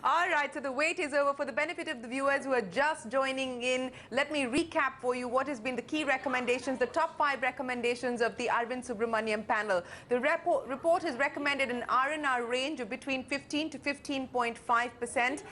All right, so the wait is over. For the benefit of the viewers who are just joining in, let me recap for you what has been the key recommendations, the top 5 recommendations of the Arvind Subramaniam panel. The report has recommended an R&R range of between 15 to 15.5%.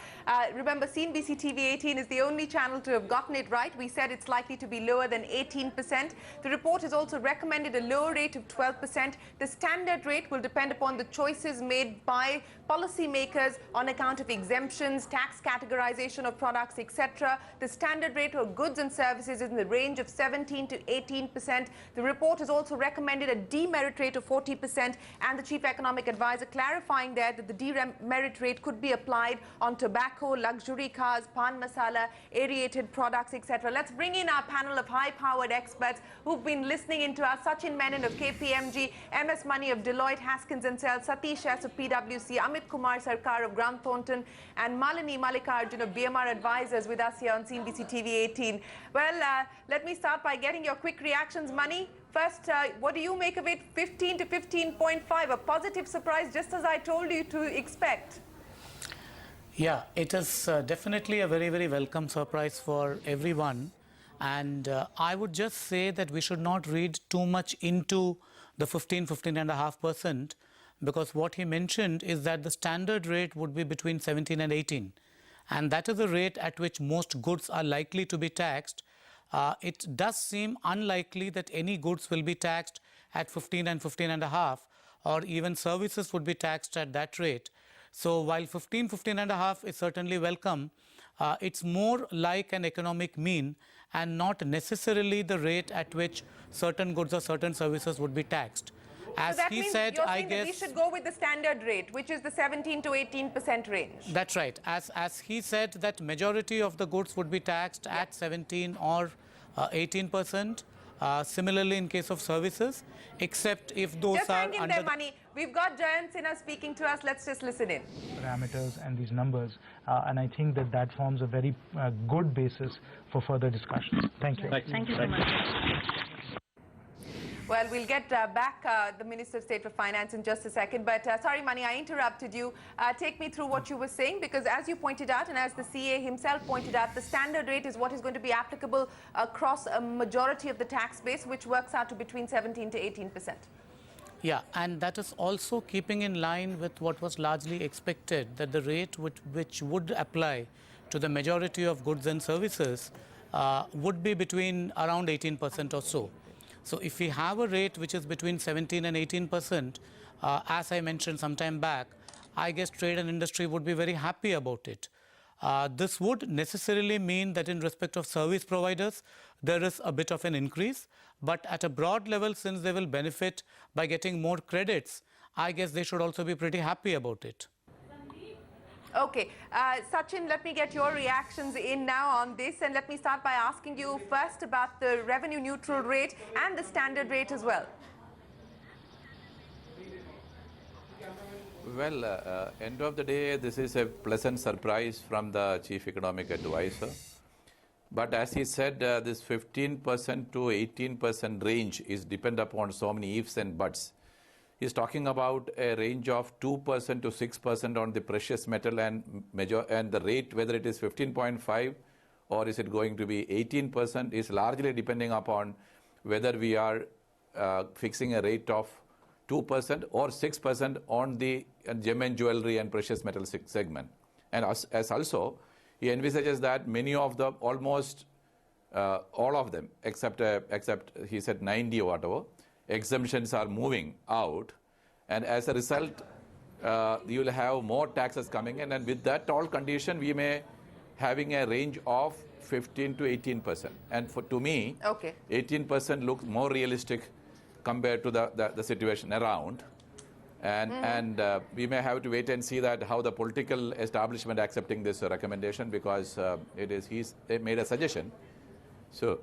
Remember, CNBC TV 18 is the only channel to have gotten it right. We said it's likely to be lower than 18%. The report has also recommended a lower rate of 12%. The standard rate will depend upon the choices made by policymakers on account of exemptions, tax categorization of products, etc. The standard rate for goods and services is in the range of 17 to 18%. The report has also recommended a demerit rate of 40%, and the chief economic advisor clarifying there that the demerit rate could be applied on tobacco, luxury cars, pan masala, aerated products, etc. Let's bring in our panel of high-powered experts who've been listening into us. Sachin Menon of KPMG, MS Money of Deloitte Haskins & Sells, Satish S of PwC, Amit Kumar Sarkar of Grant Thornton, and Malini Malikarjun of BMR Advisors with us here on CNBC TV 18. Well, let me start by getting your quick reactions. Money, first, what do you make of it? 15 to 15.5, a positive surprise, just as I told you to expect. Yeah, it is definitely a very, very welcome surprise for everyone. And I would just say that we should not read too much into the 15.5%, because what he mentioned is that the standard rate would be between 17 and 18. And that is the rate at which most goods are likely to be taxed. It does seem unlikely that any goods will be taxed at 15 and 15.5, or even services would be taxed at that rate. So while 15.5 is certainly welcome, it's more like an economic mean and not necessarily the rate at which certain goods or certain services would be taxed. As so that he means said, you're I saying guess that we should go with the standard rate, which is the 17 to 18% range. That's right. As he said, that majority of the goods would be taxed at 17 or 18%. Similarly, in case of services, except if those just are hang in under there, Money. We've got Jayant Sinha speaking to us. Let's just listen in. Parameters and these numbers, and I think that that forms a very good basis for further discussions. Thank you. Thank you so much. Well, we'll get back the Minister of State for Finance in just a second. But sorry, Mani, I interrupted you. Take me through what you were saying, because as you pointed out, and as the CA himself pointed out, the standard rate is what is going to be applicable across a majority of the tax base, which works out to between 17 to 18%. Yeah, and that is also keeping in line with what was largely expected, that the rate which would apply to the majority of goods and services would be between around 18% or so. So if we have a rate which is between 17 and 18%, as I mentioned some time back, I guess trade and industry would be very happy about it. This would necessarily mean that in respect of service providers, there is a bit of an increase. But at a broad level, since they will benefit by getting more credits, I guess they should also be pretty happy about it. Okay, Sachin, let me get your reactions in now on this, and let me start by asking you first about the revenue neutral rate and the standard rate as well. Well, end of the day, this is a pleasant surprise from the Chief Economic Advisor. But as he said, this 15% to 18% range is dependent upon so many ifs and buts. He's talking about a range of 2% to 6% on the precious metal and the rate, whether it is 15.5 or is it going to be 18%, is largely depending upon whether we are fixing a rate of 2% or 6% on the gem and jewelry and precious metal segment. And as also, he envisages that many of the, almost all of them, except he said 90 or whatever, exemptions are moving out, and as a result, you will have more taxes coming in, and with that all condition, we may having a range of 15 to 18%. And to me, 18% looks more realistic compared to the situation around. And we may have to wait and see that how the political establishment accepting this recommendation, because he's made a suggestion. So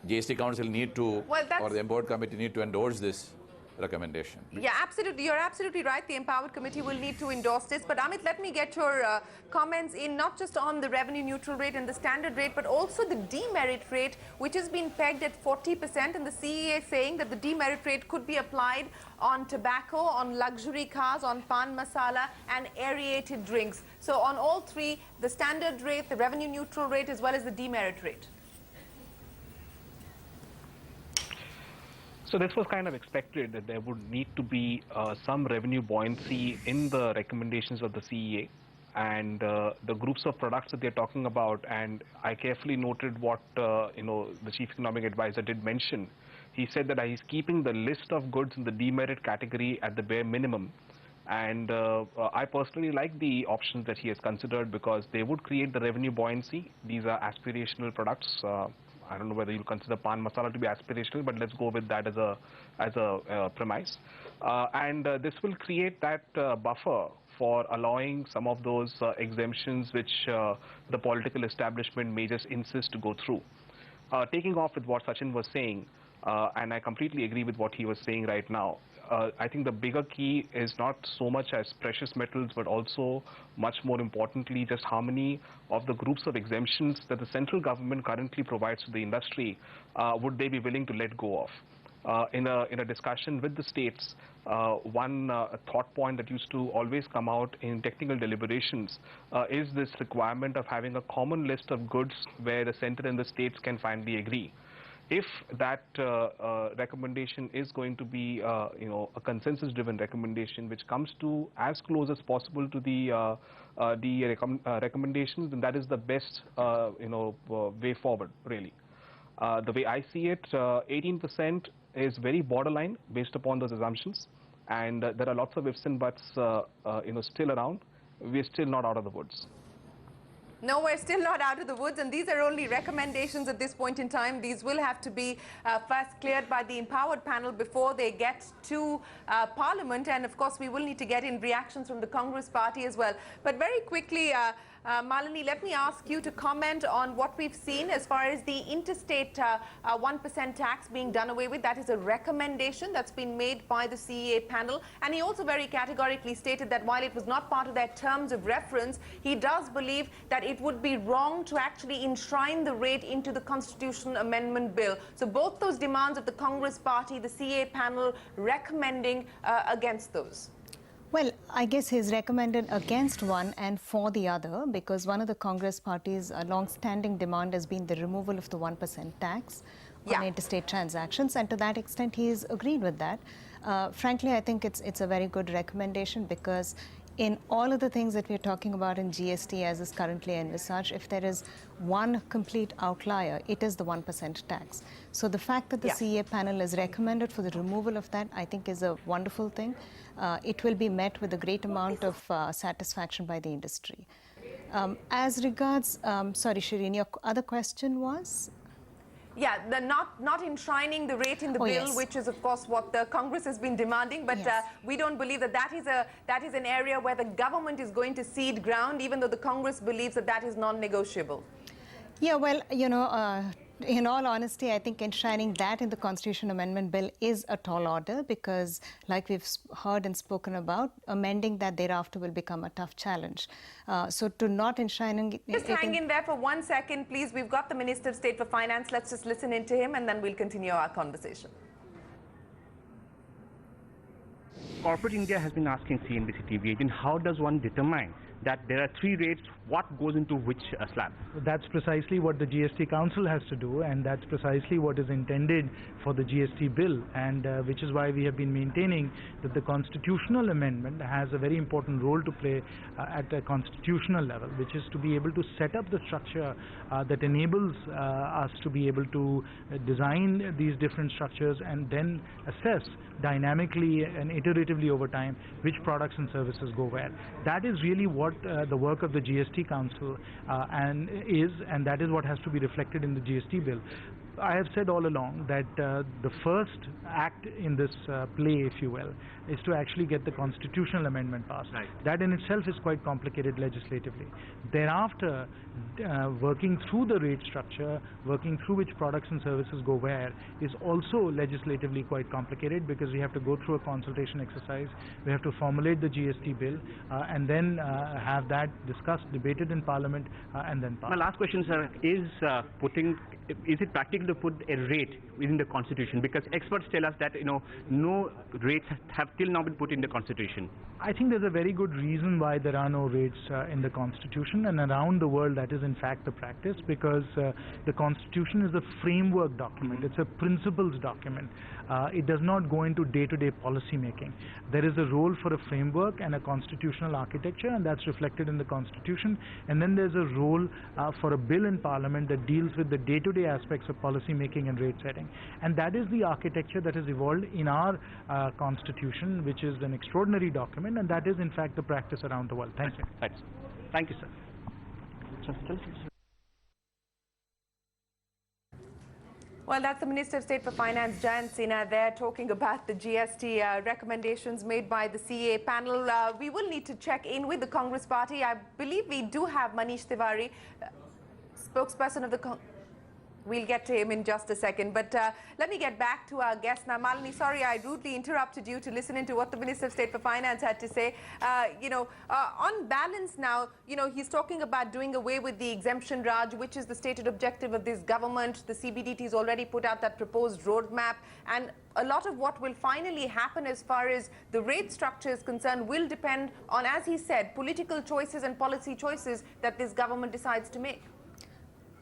GST Council need to, or the Board Committee need to endorse this recommendation. Yeah, absolutely. You're absolutely right. The Empowered Committee will need to endorse this. But Amit, let me get your comments in not just on the revenue neutral rate and the standard rate, but also the demerit rate, which has been pegged at 40%. And the CEA saying that the demerit rate could be applied on tobacco, on luxury cars, on pan masala and aerated drinks. So on all three, the standard rate, the revenue neutral rate, as well as the demerit rate. So this was kind of expected that there would need to be some revenue buoyancy in the recommendations of the CEA and the groups of products that they're talking about. And I carefully noted what the Chief Economic Advisor did mention. He said that he's keeping the list of goods in the demerit category at the bare minimum. And I personally like the options that he has considered because they would create the revenue buoyancy. These are aspirational products. I don't know whether you'll consider pan masala to be aspirational, but let's go with that as a premise. This will create that buffer for allowing some of those exemptions which the political establishment may just insist to go through. Taking off with what Sachin was saying, and I completely agree with what he was saying right now. I think the bigger key is not so much as precious metals, but also much more importantly, just how many of the groups of exemptions that the central government currently provides to the industry would they be willing to let go of. In a discussion with the states, one thought point that used to always come out in technical deliberations is this requirement of having a common list of goods where the center and the states can finally agree. If that recommendation is going to be, a consensus-driven recommendation which comes to as close as possible to the recommendations, then that is the best, way forward, really. The way I see it, 18% is very borderline based upon those assumptions, and there are lots of ifs and buts, still around. We're still not out of the woods. No, we're still not out of the woods, and these are only recommendations at this point in time. These will have to be first cleared by the Empowered panel before they get to Parliament, and of course we will need to get in reactions from the Congress party as well. But very quickly, Malini, let me ask you to comment on what we've seen as far as the interstate 1% tax being done away with. That is a recommendation that's been made by the CEA panel. And he also very categorically stated that while it was not part of their terms of reference, he does believe that it would be wrong to actually enshrine the rate into the constitutional amendment bill. So both those demands of the Congress party, the CEA panel recommending against those. Well, I guess he's recommended against one and for the other, because one of the Congress party's long-standing demand has been the removal of the 1% tax on interstate transactions, and to that extent he's agreed with that. Frankly, I think it's a very good recommendation, because in all of the things that we're talking about in GST as is currently envisaged, if there is one complete outlier, it is the 1% tax. So the fact that the CEA panel has recommended for the removal of that, I think is a wonderful thing. It will be met with a great amount of satisfaction by the industry. As regards, sorry Shireen, your other question was? Yeah, the not enshrining the rate in the bill, which is of course what the Congress has been demanding, but we don't believe that that is an area where the government is going to cede ground, even though the Congress believes that that is non-negotiable. Yeah, well, in all honesty, I think enshrining that in the Constitution Amendment Bill is a tall order, because like we've heard and spoken about, amending that thereafter will become a tough challenge. So to not enshrining... Just hang in there for 1 second, please. We've got the Minister of State for Finance. Let's just listen in to him and then we'll continue our conversation. Corporate India has been asking CNBC TV agent, how does one determine that there are three rates, what goes into which slab? That's precisely what the GST Council has to do, and that's precisely what is intended for the GST bill, and which is why we have been maintaining that the constitutional amendment has a very important role to play at a constitutional level, which is to be able to set up the structure that enables us to be able to design these different structures and then assess dynamically and iteratively over time which products and services go where. That is really what the work of the GST Council and that is what has to be reflected in the GST bill. I have said all along that the first act in this play, if you will, is to actually get the constitutional amendment passed. Right. That in itself is quite complicated legislatively. Thereafter, working through the rate structure, working through which products and services go where, is also legislatively quite complicated, because we have to go through a consultation exercise, we have to formulate the GST bill, and then have that discussed, debated in Parliament, and then passed. My last question, sir, is it practical to put a rate within the Constitution? Because experts tell us that no rates have till now been put in the Constitution. I think there's a very good reason why there are no rates in the Constitution, and around the world that is in fact the practice, because the Constitution is a framework document, it's a principles document. It does not go into day-to-day policy making. There is a role for a framework and a constitutional architecture, and that's reflected in the Constitution, and then there's a role for a bill in Parliament that deals with the day-to-day aspects of policy making and rate setting. And that is the architecture that has evolved in our Constitution, which is an extraordinary document, and that is in fact the practice around the world. Thank you. Thanks. Thank you, sir. Well, that's the Minister of State for Finance, Jayant Sinha, there talking about the GST recommendations made by the CA panel. We will need to check in with the Congress party. I believe we do have Manish Tiwari, spokesperson of the We'll get to him in just a second. But let me get back to our guest now. Malini, sorry I rudely interrupted you to listen into what the Minister of State for Finance had to say. On balance now, he's talking about doing away with the exemption Raj, which is the stated objective of this government. The CBDT has already put out that proposed roadmap. And a lot of what will finally happen as far as the rate structure is concerned will depend on, as he said, political choices and policy choices that this government decides to make.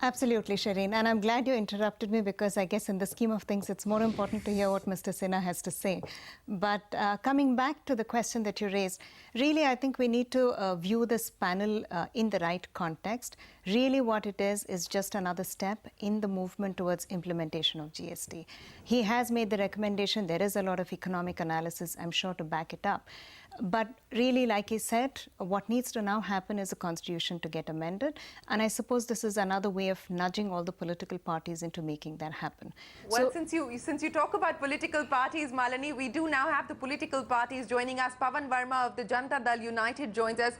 Absolutely, Shireen. And I'm glad you interrupted me, because I guess in the scheme of things, it's more important to hear what Mr. Sinha has to say. But coming back to the question that you raised, really, I think we need to view this panel in the right context. Really, what it is just another step in the movement towards implementation of GST. He has made the recommendation. There is a lot of economic analysis, I'm sure, to back it up. But really, like he said, what needs to now happen is a constitution to get amended. And I suppose this is another way of nudging all the political parties into making that happen. Well, since you talk about political parties, Malini, we do now have the political parties joining us. Pawan Verma of the Janata Dal United joins us.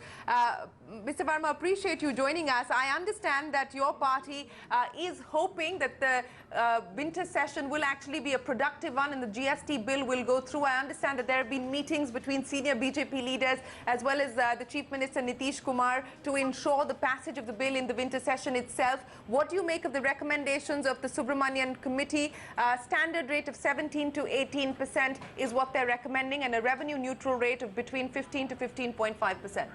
Mr. Verma, appreciate you joining us. I understand that your party is hoping that the winter session will actually be a productive one and the GST bill will go through. I understand that there have been meetings between senior BJP leaders as well as the Chief Minister Nitish Kumar to ensure the passage of the bill in the winter session itself. What do you make of the recommendations of the Subramanian Committee? Standard rate of 17 to 18% is what they're recommending, and a revenue neutral rate of between 15 to 15.5%.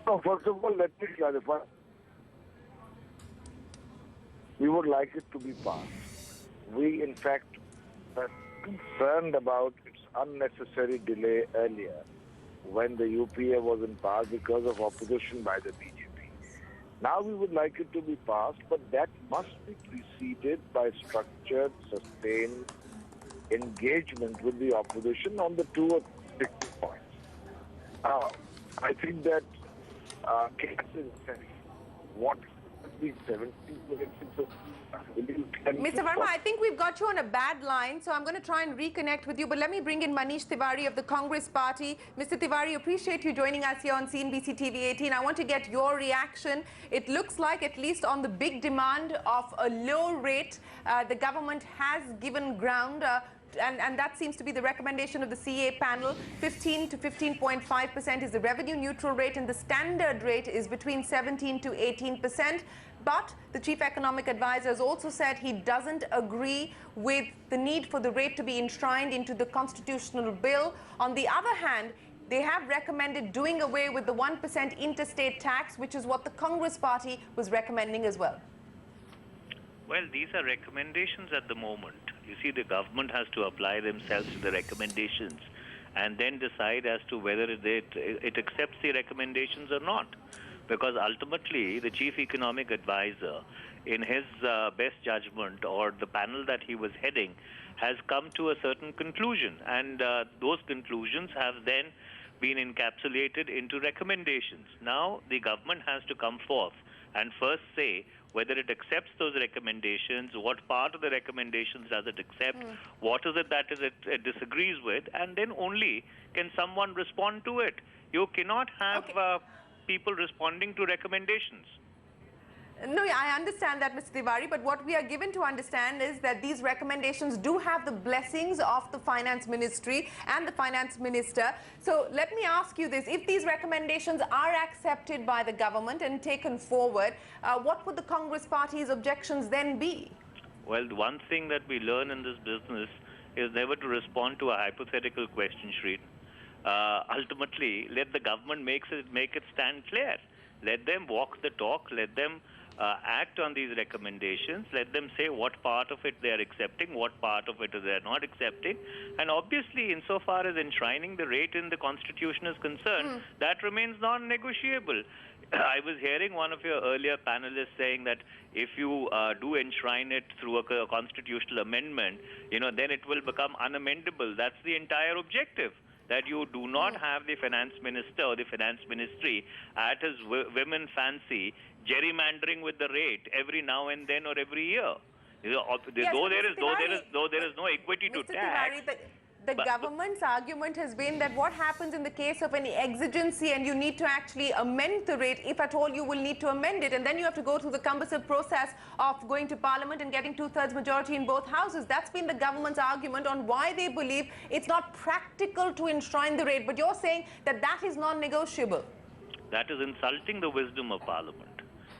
No, first of all, let me clarify. We would like it to be passed. We, in fact, are concerned about its unnecessary delay earlier when the UPA was in power because of opposition by the BJP. Now we would like it to be passed, but that must be preceded by structured, sustained engagement with the opposition on the two or three points. I think that what the 17 Mr. Verma, I think we've got you on a bad line, so I'm going to try and reconnect with you. But let me bring in Manish Tiwari of the Congress Party. Mr. Tiwari, appreciate you joining us here on CNBC TV 18. I want to get your reaction. It looks like, at least on the big demand of a low rate, the government has given ground. And that seems to be the recommendation of the CA panel. 15 to 15.5% is the revenue neutral rate, and the standard rate is between 17 to 18%. But the chief economic advisor has also said he doesn't agree with the need for the rate to be enshrined into the constitutional bill. On the other hand, they have recommended doing away with the 1% interstate tax, which is what the Congress party was recommending as well. Well, these are recommendations at the moment. You see, the government has to apply themselves to the recommendations and then decide as to whether it accepts the recommendations or not. Because ultimately, the chief economic advisor, in his best judgment, or the panel that he was heading, has come to a certain conclusion. And those conclusions have then been encapsulated into recommendations. Now, the government has to come forth and first say whether it accepts those recommendations, what part of the recommendations does it accept, what is it that it disagrees with, and then only can someone respond to it. You cannot have people responding to recommendations. No, I understand that, Mr. Tiwari, but what we are given to understand is that these recommendations do have the blessings of the Finance Ministry and the Finance Minister. So let me ask you this. If these recommendations are accepted by the government and taken forward, what would the Congress Party's objections then be? Well, the one thing that we learn in this business is never to respond to a hypothetical question, Shreen. Ultimately, let the government make it stand clear. Let them walk the talk. Let them act on these recommendations. Let them say what part of it they are accepting, what part of it they are not accepting. And obviously, insofar as enshrining the rate in the Constitution is concerned, that remains non-negotiable. I was hearing one of your earlier panelists saying that if you do enshrine it through a constitutional amendment, then it will become unamendable. That's the entire objective, that you do not have the finance minister or the finance ministry at his women fancy gerrymandering with the rate every now and then or every year. Though there is no equity to tax. Tiwari, the government's argument has been that what happens in the case of any exigency and you need to actually amend the rate, if at all you will need to amend it, and then you have to go through the cumbersome process of going to Parliament and getting two-thirds majority in both houses. That's been the government's argument on why they believe it's not practical to enshrine the rate. But you're saying that that is non-negotiable. That is insulting the wisdom of Parliament.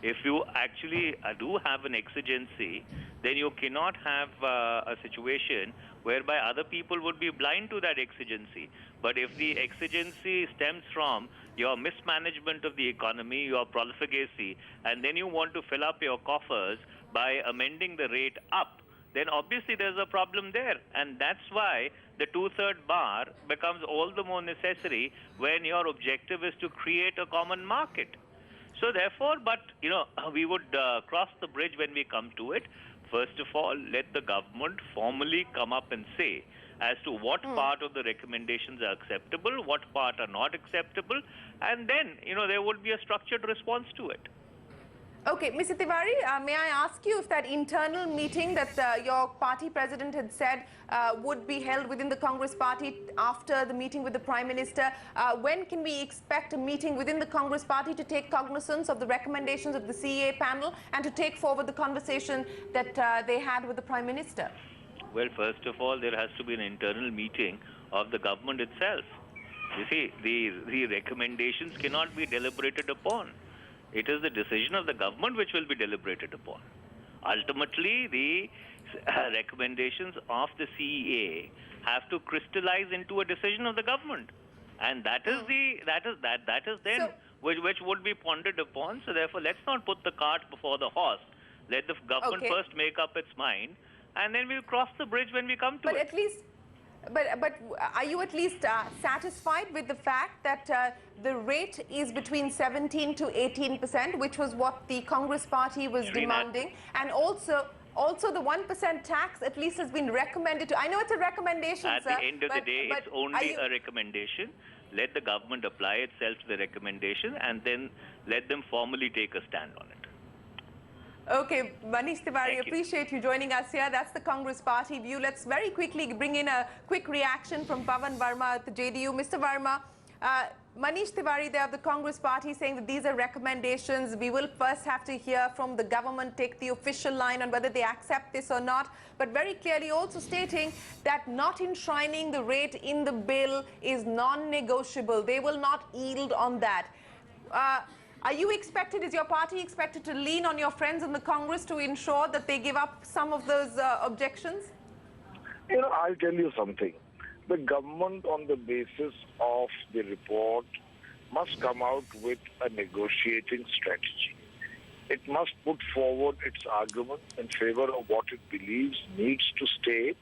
If you actually do have an exigency, then you cannot have a situation whereby other people would be blind to that exigency. But if the exigency stems from your mismanagement of the economy, your profligacy, and then you want to fill up your coffers by amending the rate up, then obviously there's a problem there. And that's why the two-third bar becomes all the more necessary when your objective is to create a common market. So therefore, we would cross the bridge when we come to it. First of all, let the government formally come up and say as to what part of the recommendations are acceptable, what part are not acceptable, and then, there would be a structured response to it. Okay, Mr. Tiwari, may I ask you if that internal meeting that your party president had said would be held within the Congress party after the meeting with the Prime Minister, when can we expect a meeting within the Congress party to take cognizance of the recommendations of the CEA panel and to take forward the conversation that they had with the Prime Minister? Well, first of all, there has to be an internal meeting of the government itself. You see, the recommendations cannot be deliberated upon. It is the decision of the government which will be deliberated upon. Ultimately, the recommendations of the CEA have to crystallize into a decision of the government, and that is then which would be pondered upon. So therefore, let's not put the cart before the horse. Let the government first make up its mind, and then we'll cross the bridge when we come to it. But are you at least satisfied with the fact that the rate is between 17 to 18%, which was what the Congress party was demanding, and also the 1% tax at least has been recommended to? I know it's a recommendation, At the end of the day, it's only a recommendation. Let the government apply itself to the recommendation, and then let them formally take a stand on it. Okay, Manish Tiwari, appreciate you joining us here. That's the Congress party view. Let's very quickly bring in a quick reaction from Pavan Verma at the JDU. Mr. Verma, Manish Tiwari there of the Congress party saying that these are recommendations. We will first have to hear from the government, take the official line on whether they accept this or not. But very clearly also stating that not enshrining the rate in the bill is non-negotiable. They will not yield on that. Are you expected, is your party expected to lean on your friends in the Congress to ensure that they give up some of those objections? I'll tell you something. The government, on the basis of the report, must come out with a negotiating strategy. It must put forward its argument in favor of what it believes needs to stay,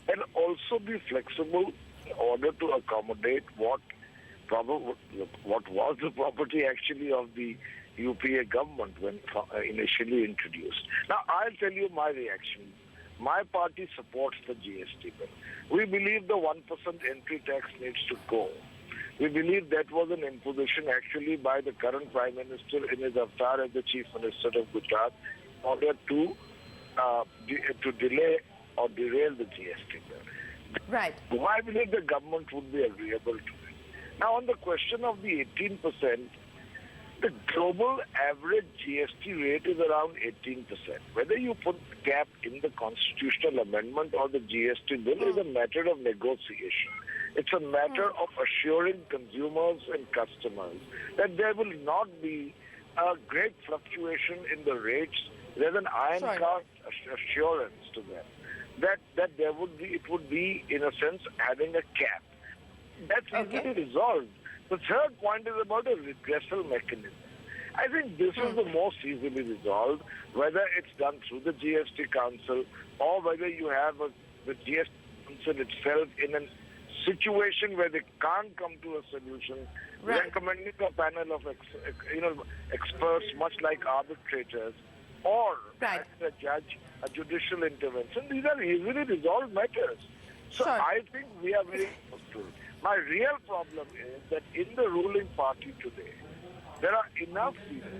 and also be flexible in order to accommodate what was the property actually of the UPA government when initially introduced. Now, I'll tell you my reaction. My party supports the GST bill. We believe the 1% entry tax needs to go. We believe that was an imposition actually by the current Prime Minister in his avatar as the Chief Minister of Gujarat in order to delay or derail the GST bill. Right. So I believe the government would be agreeable to it. Now, on the question of the 18%, the global average GST rate is around 18%. Whether you put the cap in the constitutional amendment or the GST bill is a matter of negotiation. It's a matter of assuring consumers and customers that there will not be a great fluctuation in the rates. There's an iron-cast assurance to them that there would be, it would be, in a sense, having a cap. That's easily resolved. The third point is about a redressal mechanism. I think this is the most easily resolved, whether it's done through the GST Council or whether you have the GST Council itself in a situation where they can't come to a solution, recommending a panel of experts, much like arbitrators, or as a judge, a judicial intervention. These are easily resolved matters. So I think we are very close to it. My real problem is that in the ruling party today, there are enough people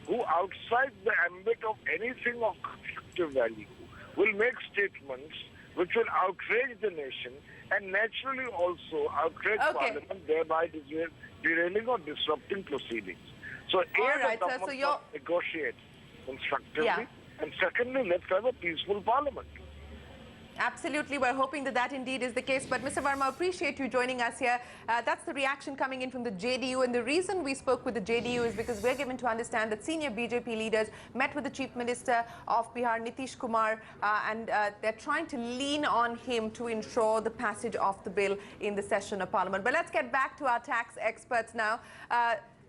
who, outside the ambit of anything of constructive value, will make statements which will outrage the nation and naturally also outrage Parliament, thereby derailing or disrupting proceedings. So, the government must negotiate constructively, and secondly, let's have a peaceful Parliament. Absolutely. We're hoping that that indeed is the case. But Mr. Verma, appreciate you joining us here. That's the reaction coming in from the JDU. And the reason we spoke with the JDU is because we're given to understand that senior BJP leaders met with the Chief Minister of Bihar, Nitish Kumar, and they're trying to lean on him to ensure the passage of the bill in the session of Parliament. But let's get back to our tax experts now.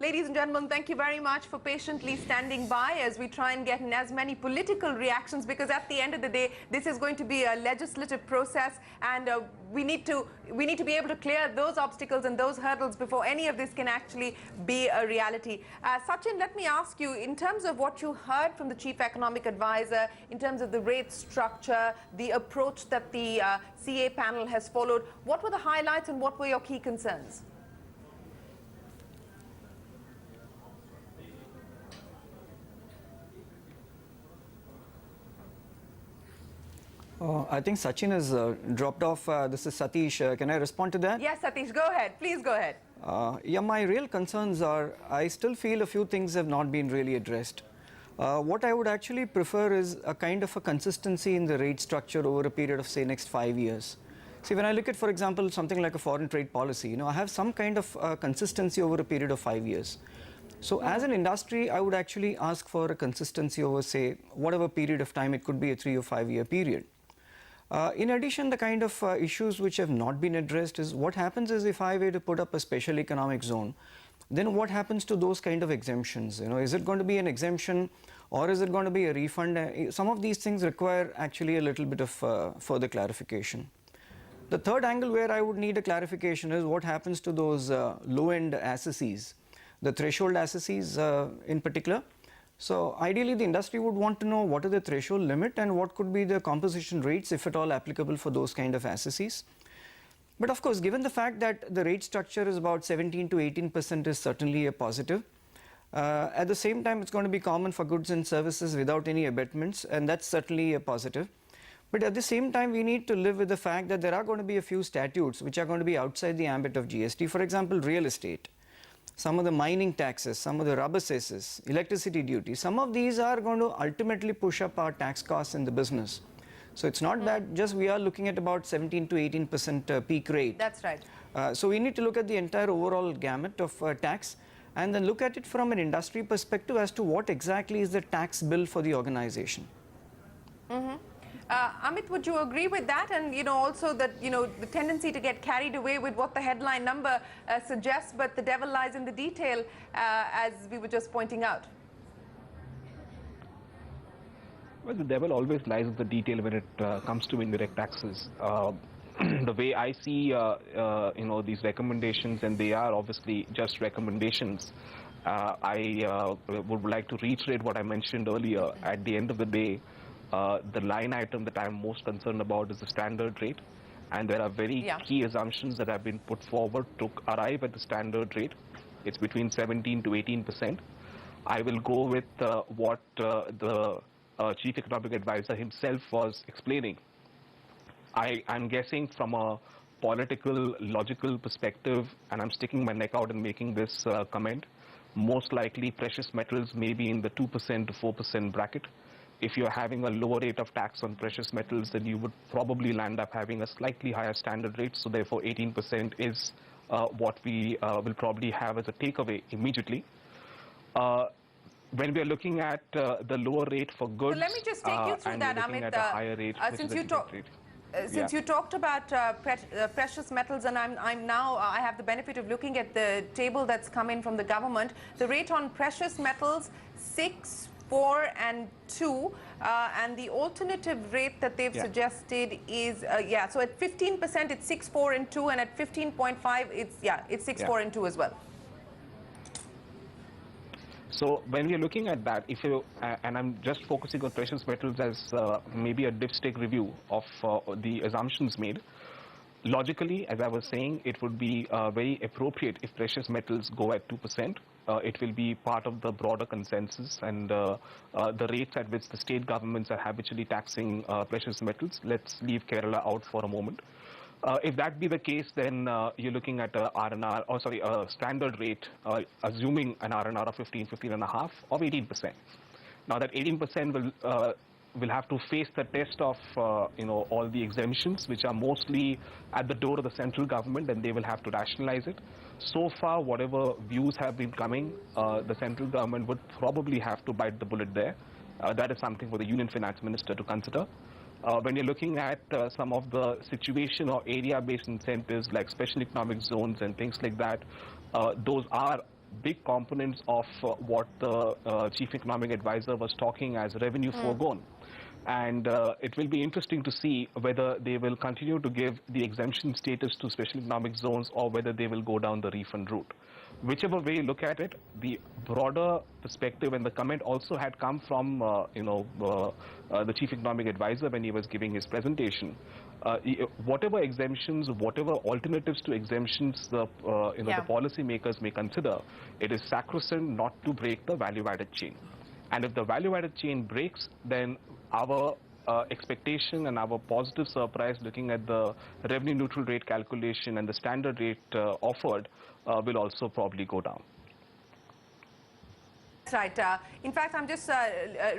Ladies and gentlemen, thank you very much for patiently standing by as we try and get in as many political reactions, because at the end of the day, this is going to be a legislative process, and we need to be able to clear those obstacles and those hurdles before any of this can actually be a reality. Sachin, let me ask you, in terms of what you heard from the Chief Economic Advisor, in terms of the rate structure, the approach that the CA panel has followed, what were the highlights and what were your key concerns? I think Sachin has dropped off. This is Satish. Can I respond to that? Yes, Satish, go ahead. Please go ahead. Yeah, my real concerns are, I still feel a few things have not been really addressed. What I would actually prefer is a kind of a consistency in the rate structure over a period of, say, next 5 years. See, when I look at, for example, something like a foreign trade policy, I have some kind of consistency over a period of 5 years. So as an industry, I would actually ask for a consistency over, say, whatever period of time. It could be a 3 or 5 year period. In addition, the kind of issues which have not been addressed is what happens is if I were to put up a special economic zone, then what happens to those kind of exemptions? Is it going to be an exemption or is it going to be a refund? Some of these things require actually a little bit of further clarification. The third angle where I would need a clarification is what happens to those low-end assessees, the threshold assessees in particular. So ideally, the industry would want to know what is the threshold limit and what could be the composition rates, if at all applicable, for those kind of assessees. But of course, given the fact that the rate structure is about 17 to 18% is certainly a positive. At the same time, it's going to be common for goods and services without any abatements, and that's certainly a positive. But at the same time, we need to live with the fact that there are going to be a few statutes which are going to be outside the ambit of GST. For example, real estate. Some of the mining taxes, some of the rubber cesses, electricity duty, some of these are going to ultimately push up our tax costs in the business. So it's not that just we are looking at about 17 to 18% peak rate. That's right. So we need to look at the entire overall gamut of tax and then look at it from an industry perspective as to what exactly is the tax bill for the organization. Amit, would you agree with that? And, also that, the tendency to get carried away with what the headline number suggests, but the devil lies in the detail, as we were just pointing out. Well, the devil always lies in the detail when it comes to indirect taxes. The way I see, these recommendations, and they are obviously just recommendations, I would like to reiterate what I mentioned earlier. At the end of the day, the line item that I'm most concerned about is the standard rate. And there are very key assumptions that have been put forward to arrive at the standard rate. It's between 17 to 18%. I will go with what the Chief Economic Advisor himself was explaining. I'm guessing from a political, logical perspective, and I'm sticking my neck out and making this comment, most likely precious metals may be in the 2% to 4% bracket. If you're having a lower rate of tax on precious metals, then you would probably land up having a slightly higher standard rate. So therefore, 18% is what we will probably have as a takeaway immediately. When we are looking at the lower rate for goods, so let me just take you through that, Amit. At a higher rate, since you talked about precious metals, and I have the benefit of looking at the table that's come in from the government. The rate on precious metals, 6, 4 and 2, and the alternative rate that they've suggested is so at 15% it's 6, 4 and 2, and at 15.5 it's 6, 4 and 2 as well. So when we're looking at that, if you and I'm just focusing on precious metals as maybe a dipstick review of the assumptions made. Logically, as I was saying, it would be very appropriate if precious metals go at 2%. It will be part of the broader consensus, and the rates at which the state governments are habitually taxing precious metals. Let's leave Kerala out for a moment. If that be the case, then you're looking at a standard rate, assuming an R&R of 15.5 of 18%. Now that 18% will have to face the test of all the exemptions, which are mostly at the door of the central government, and they will have to rationalize it. So far, whatever views have been coming, the central government would probably have to bite the bullet there. That is something for the Union Finance Minister to consider. When you're looking at some of the situation or area-based incentives like special economic zones and things like that, those are big components of what the Chief Economic Advisor was talking as revenue foregone. And it will be interesting to see whether they will continue to give the exemption status to special economic zones or whether they will go down the refund route. Whichever way you look at it, the broader perspective, and the comment also had come from the Chief Economic Advisor when he was giving his presentation. Whatever exemptions, whatever alternatives to exemptions the policymakers may consider, it is sacrosanct not to break the value-added chain. And if the value-added chain breaks, then our expectation and our positive surprise looking at the revenue neutral rate calculation and the standard rate offered will also probably go down. That's right. In fact, I'm just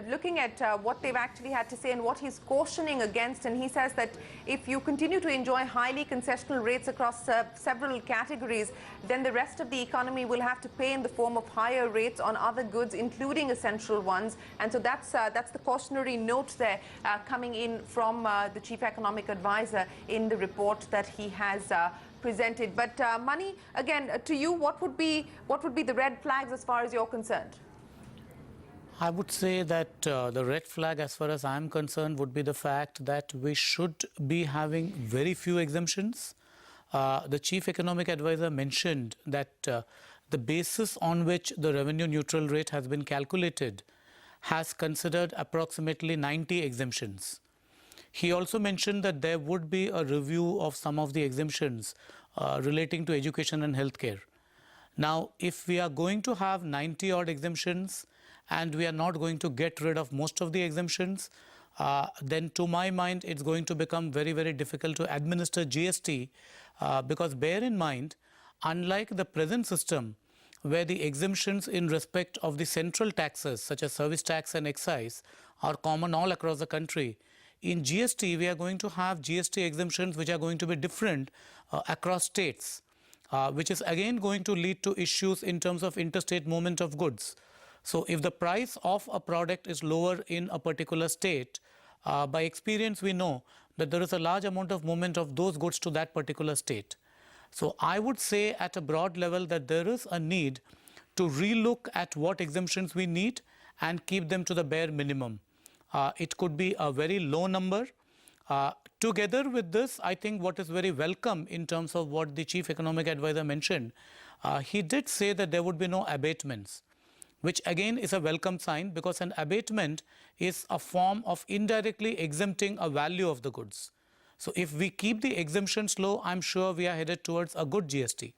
looking at what they've actually had to say and what he's cautioning against. And he says that if you continue to enjoy highly concessional rates across several categories, then the rest of the economy will have to pay in the form of higher rates on other goods, including essential ones. And so that's the cautionary note there coming in from the Chief Economic Advisor in the report that he has presented. But Mani, again, to you, what would be the red flags as far as you're concerned? I would say that the red flag as far as I'm concerned would be the fact that we should be having very few exemptions. The Chief Economic Advisor mentioned that the basis on which the revenue neutral rate has been calculated has considered approximately 90 exemptions. He also mentioned that there would be a review of some of the exemptions relating to education and healthcare. Now, if we are going to have 90 odd exemptions and we are not going to get rid of most of the exemptions, then to my mind it's going to become very, very difficult to administer GST because bear in mind, unlike the present system where the exemptions in respect of the central taxes such as service tax and excise are common all across the country, in GST we are going to have GST exemptions which are going to be different across states, which is again going to lead to issues in terms of interstate movement of goods. So if the price of a product is lower in a particular state, by experience we know that there is a large amount of movement of those goods to that particular state. So I would say at a broad level that there is a need to relook at what exemptions we need and keep them to the bare minimum. It could be a very low number. Together with this, I think what is very welcome in terms of what the Chief Economic Advisor mentioned, he did say that there would be no abatements, which again is a welcome sign because an abatement is a form of indirectly exempting a value of the goods. So if we keep the exemptions low, I'm sure we are headed towards a good GST.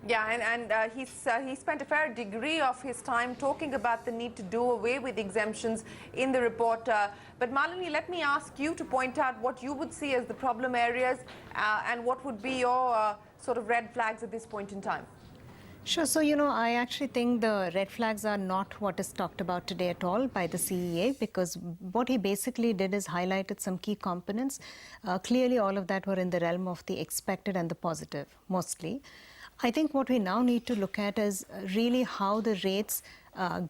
Yeah, and he spent a fair degree of his time talking about the need to do away with exemptions in the report. But Malini, let me ask you to point out what you would see as the problem areas and what would be your sort of red flags at this point in time. Sure. So, you know, I actually think the red flags are not what is talked about today at all by the CEA, because what he basically did is highlighted some key components. Clearly, all of that were in the realm of the expected and the positive, mostly. I think what we now need to look at is really how the rates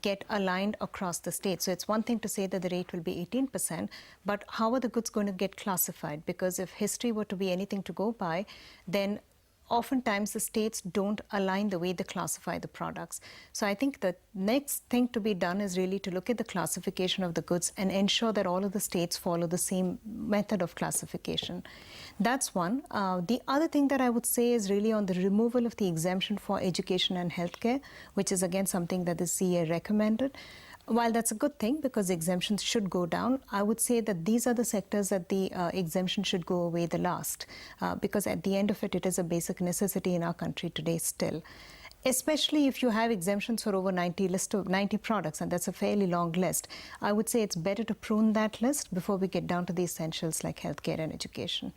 get aligned across the state. So it's one thing to say that the rate will be 18%, but how are the goods going to get classified? Because if history were to be anything to go by, then oftentimes the states don't align the way they classify the products. So I think the next thing to be done is really to look at the classification of the goods and ensure that all of the states follow the same method of classification. That's one. The other thing that I would say is really on the removal of the exemption for education and healthcare, which is again something that the CA recommended. While that's a good thing because exemptions should go down, I would say that these are the sectors that the exemption should go away the last, because at the end of it, it is a basic necessity in our country today still. Especially if you have exemptions for over 90 products, and that's a fairly long list. I would say it's better to prune that list before we get down to the essentials like healthcare and education.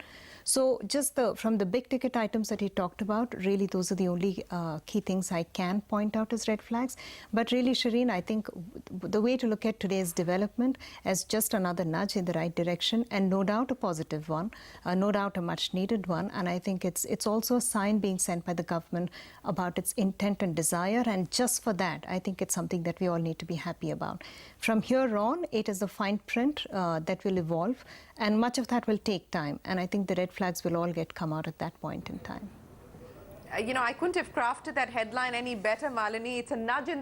So just from the big ticket items that he talked about, really those are the only key things I can point out as red flags. But really, Shireen, I think the way to look at today's development as just another nudge in the right direction, and no doubt a positive one, no doubt a much needed one. And I think it's also a sign being sent by the government about its intent and desire. And just for that, I think it's something that we all need to be happy about. From here on, it is the fine print that will evolve, and much of that will take time. And I think the red flags will all come out at that point in time. You know, I couldn't have crafted that headline any better, Malini. It's a nudge in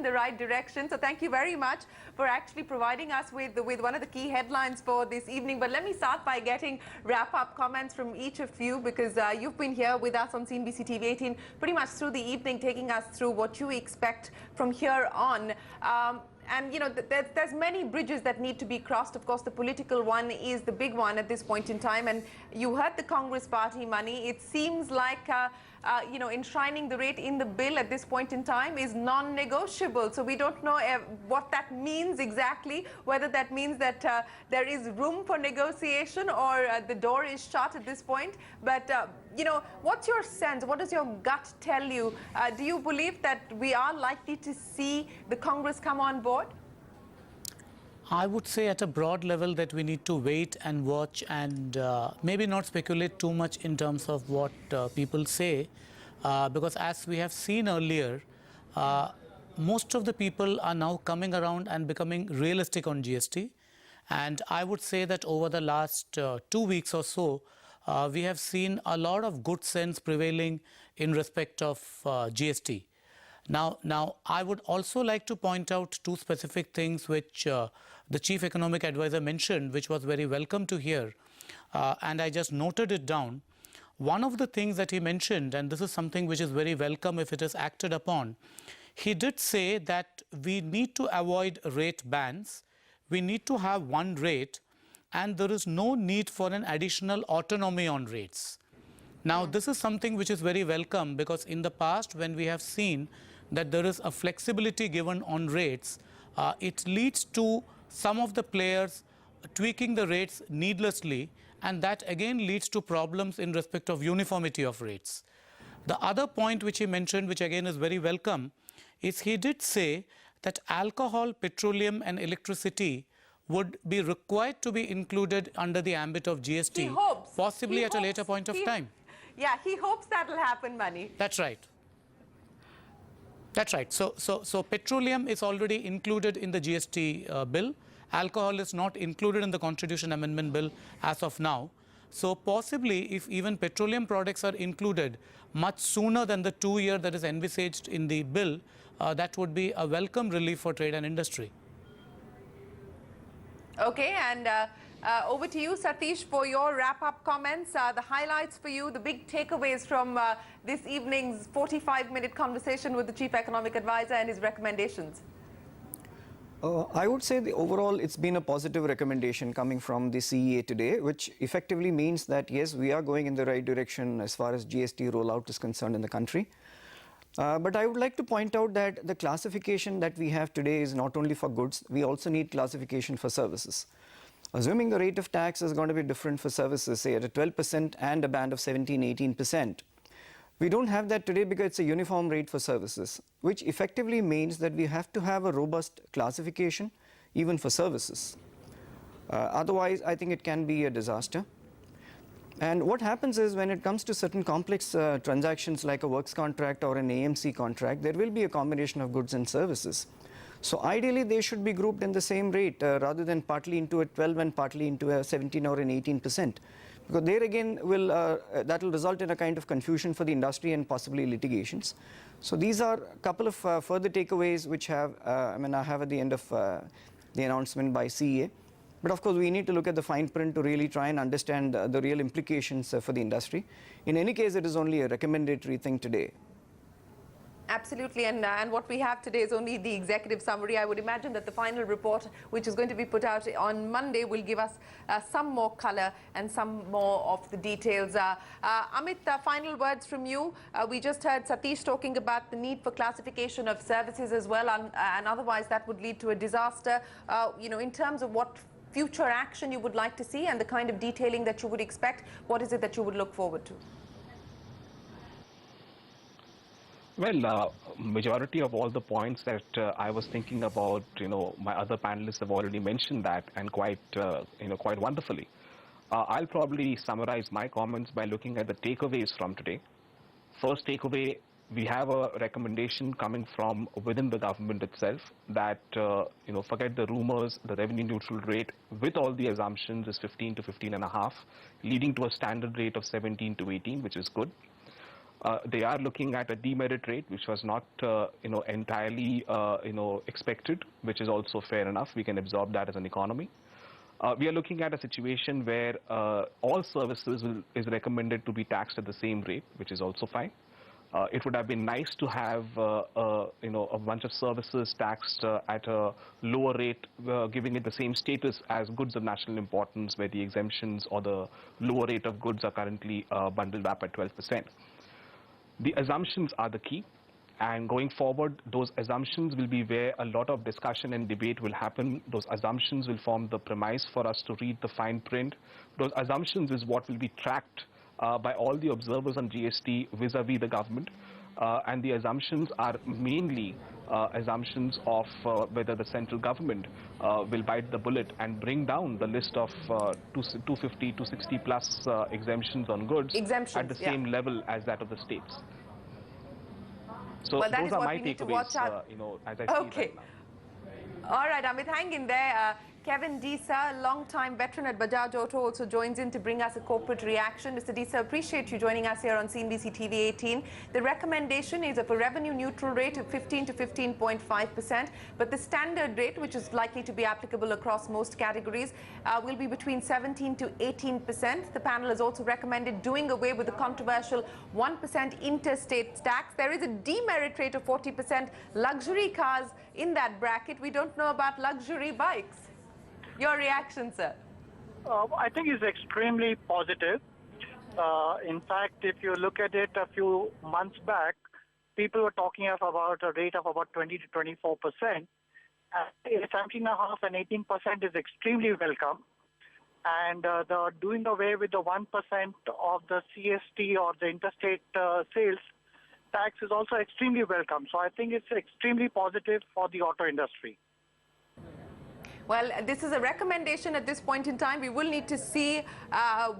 the right direction. So thank you very much for actually providing us with one of the key headlines for this evening. But let me start by getting wrap-up comments from each of you, because you've been here with us on CNBC TV 18 pretty much through the evening, taking us through what you expect from here on. And, you know, there's many bridges that need to be crossed. Of course, the political one is the big one at this point in time. And you heard the Congress party money. It seems like, you know, enshrining the rate in the bill at this point in time is non-negotiable. So we don't know what that means exactly, whether that means that there is room for negotiation or the door is shut at this point. But, you know, what's your sense? What does your gut tell you? Do you believe that we are likely to see the Congress come on board? I would say at a broad level that we need to wait and watch and maybe not speculate too much in terms of what people say, because as we have seen earlier, most of the people are now coming around and becoming realistic on GST. And I would say that over the last 2 weeks or so, we have seen a lot of good sense prevailing in respect of GST. Now, I would also like to point out two specific things which the Chief Economic Advisor mentioned, which was very welcome to hear, and I just noted it down. One of the things that he mentioned, and this is something which is very welcome if it is acted upon, he did say that we need to avoid rate bands, we need to have one rate, and there is no need for an additional autonomy on rates. Now, this is something which is very welcome, because in the past when we have seen that there is a flexibility given on rates, it leads to some of the players tweaking the rates needlessly, and that again leads to problems in respect of uniformity of rates. The other point which he mentioned, which again is very welcome, is he did say that alcohol, petroleum and electricity would be required to be included under the ambit of GST, possibly at a later point of time. Yeah, he hopes that will happen, Mani. That's right. That's right. So petroleum is already included in the GST bill. Alcohol is not included in the Constitution Amendment Bill as of now. So possibly if even petroleum products are included much sooner than the 2-year that is envisaged in the bill, that would be a welcome relief for trade and industry. Okay, and over to you, Satish, for your wrap-up comments, the highlights for you, the big takeaways from this evening's 45-minute conversation with the Chief Economic Advisor and his recommendations. I would say overall it's been a positive recommendation coming from the CEA today, which effectively means that yes, we are going in the right direction as far as GST rollout is concerned in the country. But I would like to point out that the classification that we have today is not only for goods, we also need classification for services. Assuming the rate of tax is going to be different for services, say at a 12% and a band of 17-18%. We don't have that today because it's a uniform rate for services, which effectively means that we have to have a robust classification even for services. Otherwise, I think it can be a disaster. And what happens is when it comes to certain complex transactions like a works contract or an AMC contract, there will be a combination of goods and services. So ideally, they should be grouped in the same rate rather than partly into a 12 and partly into a 17 or an 18%. Because there again, that will result in a kind of confusion for the industry and possibly litigations. So these are a couple of further takeaways which I have at the end of the announcement by CEA. But of course, we need to look at the fine print to really try and understand the real implications for the industry. In any case, it is only a recommendatory thing today. Absolutely, and what we have today is only the executive summary. I would imagine that the final report, which is going to be put out on Monday, will give us some more color and some more of the details. Amit, final words from you. We just heard Satish talking about the need for classification of services as well, and otherwise that would lead to a disaster. In terms of what future action you would like to see and the kind of detailing that you would expect, what is it that you would look forward to? Well, majority of all the points that I was thinking about, my other panelists have already mentioned that, and quite wonderfully. I'll probably summarize my comments by looking at the takeaways from today. First takeaway, we have a recommendation coming from within the government itself that, forget the rumors, the revenue neutral rate with all the assumptions is 15 to 15.5, leading to a standard rate of 17 to 18, which is good. They are looking at a demerit rate, which was not, entirely, expected, which is also fair enough. We can absorb that as an economy. We are looking at a situation where all services is recommended to be taxed at the same rate, which is also fine. It would have been nice to have, a bunch of services taxed at a lower rate, giving it the same status as goods of national importance, where the exemptions or the lower rate of goods are currently bundled up at 12%. The assumptions are the key, and going forward, those assumptions will be where a lot of discussion and debate will happen. Those assumptions will form the premise for us to read the fine print. Those assumptions is what will be tracked by all the observers on GST vis-a-vis the government, and the assumptions are mainly assumptions of whether the central government will bite the bullet and bring down the list of 250 to 60 plus exemptions on goods at the same level as that of the states. So well, those are my takeaways, as I see right now. All right, Amit, hang in there. Kevin Disa, long-time veteran at Bajaj Auto, also joins in to bring us a corporate reaction. Mr. Disa, appreciate you joining us here on CNBC TV 18. The recommendation is of a revenue-neutral rate of 15 to 15.5%, but the standard rate, which is likely to be applicable across most categories, will be between 17 to 18%. The panel has also recommended doing away with the controversial 1% interstate tax. There is a demerit rate of 40%. Luxury cars in that bracket. We don't know about luxury bikes. Your reaction, sir? I think it's extremely positive. In fact, if you look at it a few months back, people were talking about a rate of about 20 to 24%. 17.5% and 18% is extremely welcome. And the doing away with the 1% of the CST or the interstate sales tax is also extremely welcome. So I think it's extremely positive for the auto industry. Well, this is a recommendation at this point in time. We will need to see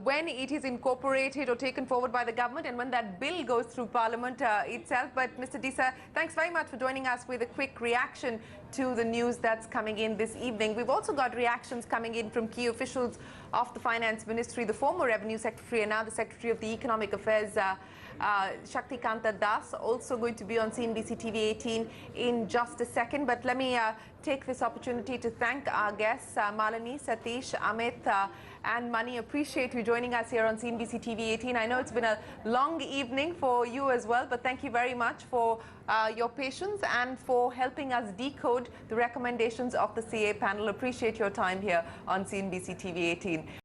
when it is incorporated or taken forward by the government and when that bill goes through Parliament itself. But Mr. Disa, thanks very much for joining us with a quick reaction to the news that's coming in this evening. We've also got reactions coming in from key officials of the Finance Ministry, the former Revenue Secretary and now the Secretary of the Economic Affairs, Shakti Kanta Das, also going to be on CNBC TV 18 in just a second. But let me take this opportunity to thank our guests, Malini, Satish, Amit, and Money. Appreciate you joining us here on CNBC TV 18. I know it's been a long evening for you as well, but thank you very much for your patience and for helping us decode the recommendations of the CA panel. Appreciate your time here on CNBC TV 18.